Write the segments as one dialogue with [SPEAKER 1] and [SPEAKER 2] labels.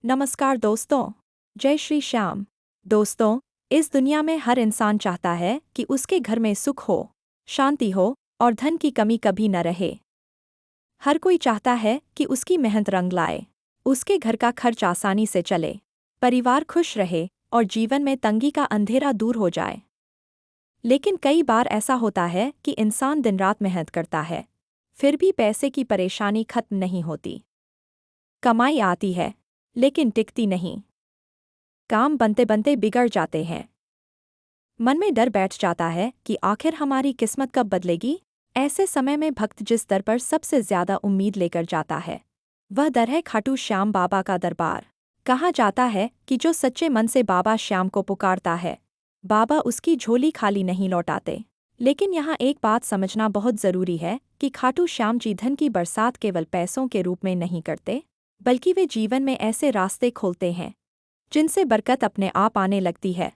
[SPEAKER 1] नमस्कार दोस्तों। जय श्री श्याम। दोस्तों, इस दुनिया में हर इंसान चाहता है कि उसके घर में सुख हो, शांति हो और धन की कमी कभी न रहे। हर कोई चाहता है कि उसकी मेहनत रंग लाए, उसके घर का खर्च आसानी से चले, परिवार खुश रहे और जीवन में तंगी का अंधेरा दूर हो जाए। लेकिन कई बार ऐसा होता है कि इंसान दिन रात मेहनत करता है, फिर भी पैसे की परेशानी खत्म नहीं होती। कमाई आती है लेकिन टिकती नहीं। काम बनते बनते बिगड़ जाते हैं। मन में डर बैठ जाता है कि आखिर हमारी किस्मत कब बदलेगी। ऐसे समय में भक्त जिस दर पर सबसे ज्यादा उम्मीद लेकर जाता है, वह दर है खाटू श्याम बाबा का दरबार। कहा जाता है कि जो सच्चे मन से बाबा श्याम को पुकारता है, बाबा उसकी झोली खाली नहीं लौटाते। लेकिन यहाँ एक बात समझना बहुत जरूरी है कि खाटू श्याम जी धन की बरसात केवल पैसों के रूप में नहीं करते, बल्कि वे जीवन में ऐसे रास्ते खोलते हैं जिनसे बरकत अपने आप आने लगती है।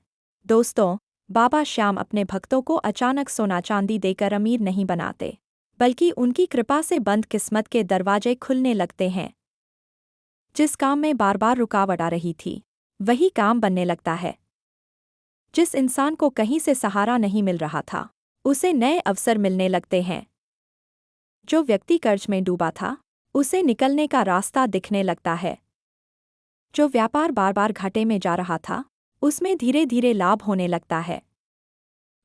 [SPEAKER 1] दोस्तों, बाबा श्याम अपने भक्तों को अचानक सोना चांदी देकर अमीर नहीं बनाते, बल्कि उनकी कृपा से बंद किस्मत के दरवाजे खुलने लगते हैं। जिस काम में बार बार रुकावट आ रही थी, वही काम बनने लगता है। जिस इंसान को कहीं से सहारा नहीं मिल रहा था, उसे नए अवसर मिलने लगते हैं। जो व्यक्ति कर्ज में डूबा था, उसे निकलने का रास्ता दिखने लगता है। जो व्यापार बार बार घाटे में जा रहा था, उसमें धीरे धीरे लाभ होने लगता है।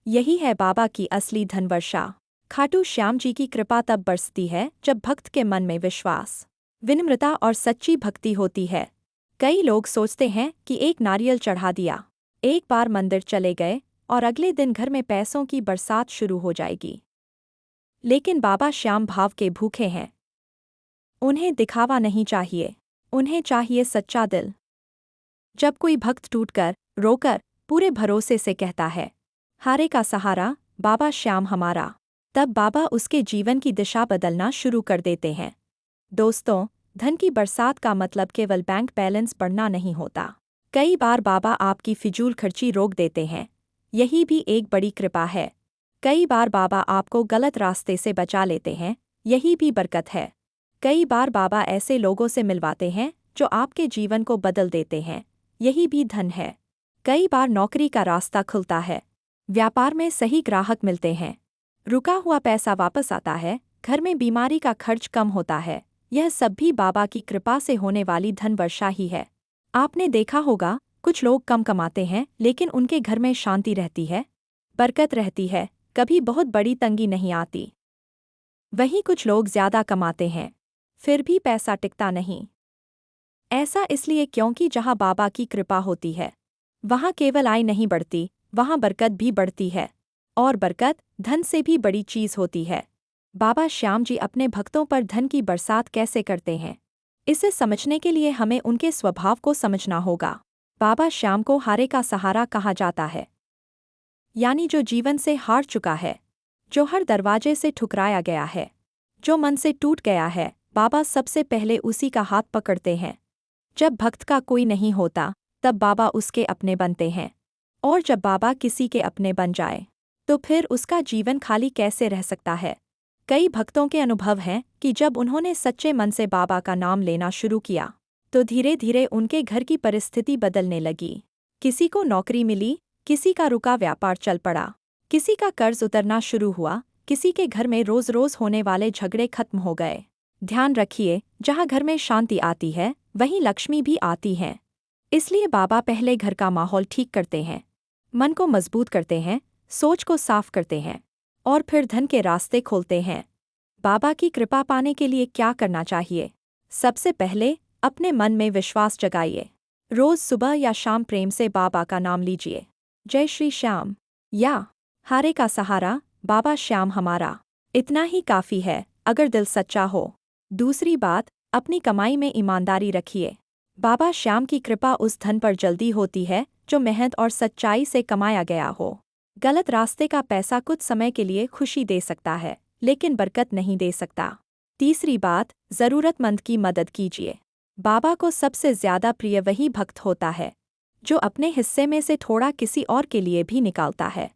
[SPEAKER 1] यही है बाबा की असली धनवर्षा। खाटू श्याम जी की कृपा तब बरसती है जब भक्त के मन में विश्वास, विनम्रता और सच्ची भक्ति होती है। कई लोग सोचते हैं कि एक नारियल चढ़ा दिया, एक बार मंदिर चले गए और अगले दिन घर में पैसों की बरसात शुरू हो जाएगी। लेकिन बाबा श्याम भाव के भूखे हैं। उन्हें दिखावा नहीं चाहिए, उन्हें चाहिए सच्चा दिल। जब कोई भक्त टूटकर, रोकर, पूरे भरोसे से कहता है, हारे का सहारा बाबा श्याम हमारा, तब बाबा उसके जीवन की दिशा बदलना शुरू कर देते हैं। दोस्तों, धन की बरसात का मतलब केवल बैंक बैलेंस बढ़ना नहीं होता। कई बार बाबा आपकी फिजूल खर्ची रोक देते हैं, यही भी एक बड़ी कृपा है। कई बार बाबा आपको गलत रास्ते से बचा लेते हैं, यही भी बरकत है। कई बार बाबा ऐसे लोगों से मिलवाते हैं जो आपके जीवन को बदल देते हैं, यही भी धन है। कई बार नौकरी का रास्ता खुलता है, व्यापार में सही ग्राहक मिलते हैं, रुका हुआ पैसा वापस आता है, घर में बीमारी का खर्च कम होता है। यह सब भी बाबा की कृपा से होने वाली धन वर्षा ही है। आपने देखा होगा, कुछ लोग कम कमाते हैं लेकिन उनके घर में शांति रहती है, बरकत रहती है, कभी बहुत बड़ी तंगी नहीं आती। वहीं कुछ लोग ज्यादा कमाते हैं, फिर भी पैसा टिकता नहीं। ऐसा इसलिए क्योंकि जहाँ बाबा की कृपा होती है, वहाँ केवल आय नहीं बढ़ती, वहाँ बरकत भी बढ़ती है। और बरकत धन से भी बड़ी चीज होती है। बाबा श्याम जी अपने भक्तों पर धन की बरसात कैसे करते हैं, इसे समझने के लिए हमें उनके स्वभाव को समझना होगा। बाबा श्याम को हारे का सहारा कहा जाता है, यानी जो जीवन से हार चुका है, जो हर दरवाजे से ठुकराया गया है, जो मन से टूट गया है, बाबा सबसे पहले उसी का हाथ पकड़ते हैं। जब भक्त का कोई नहीं होता, तब बाबा उसके अपने बनते हैं। और जब बाबा किसी के अपने बन जाए, तो फिर उसका जीवन खाली कैसे रह सकता है। कई भक्तों के अनुभव हैं कि जब उन्होंने सच्चे मन से बाबा का नाम लेना शुरू किया, तो धीरे धीरे उनके घर की परिस्थिति बदलने लगी। किसी को नौकरी मिली, किसी का रुका व्यापार चल पड़ा, किसी का कर्ज उतरना शुरू हुआ, किसी के घर में रोज रोज होने वाले झगड़े खत्म हो गए। ध्यान रखिए, जहाँ घर में शांति आती है, वहीं लक्ष्मी भी आती हैं। इसलिए बाबा पहले घर का माहौल ठीक करते हैं, मन को मजबूत करते हैं, सोच को साफ करते हैं, और फिर धन के रास्ते खोलते हैं। बाबा की कृपा पाने के लिए क्या करना चाहिए? सबसे पहले अपने मन में विश्वास जगाइए। रोज सुबह या शाम प्रेम से बाबा का नाम लीजिए, जय श्री श्याम या हारे का सहारा बाबा श्याम हमारा। इतना ही काफी है अगर दिल सच्चा हो। दूसरी बात, अपनी कमाई में ईमानदारी रखिए। बाबा श्याम की कृपा उस धन पर जल्दी होती है जो मेहनत और सच्चाई से कमाया गया हो। गलत रास्ते का पैसा कुछ समय के लिए खुशी दे सकता है, लेकिन बरकत नहीं दे सकता। तीसरी बात, जरूरतमंद की मदद कीजिए। बाबा को सबसे ज्यादा प्रिय वही भक्त होता है जो अपने हिस्से में से थोड़ा किसी और के लिए भी निकालता है।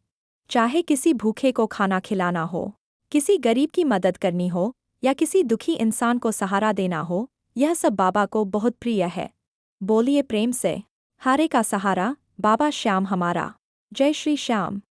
[SPEAKER 1] चाहे किसी भूखे को खाना खिलाना हो, किसी गरीब की मदद करनी हो, या किसी दुखी इंसान को सहारा देना हो, यह सब बाबा को बहुत प्रिय है। बोलिए प्रेम से। हारे का सहारा, बाबा श्याम हमारा। जय श्री श्याम।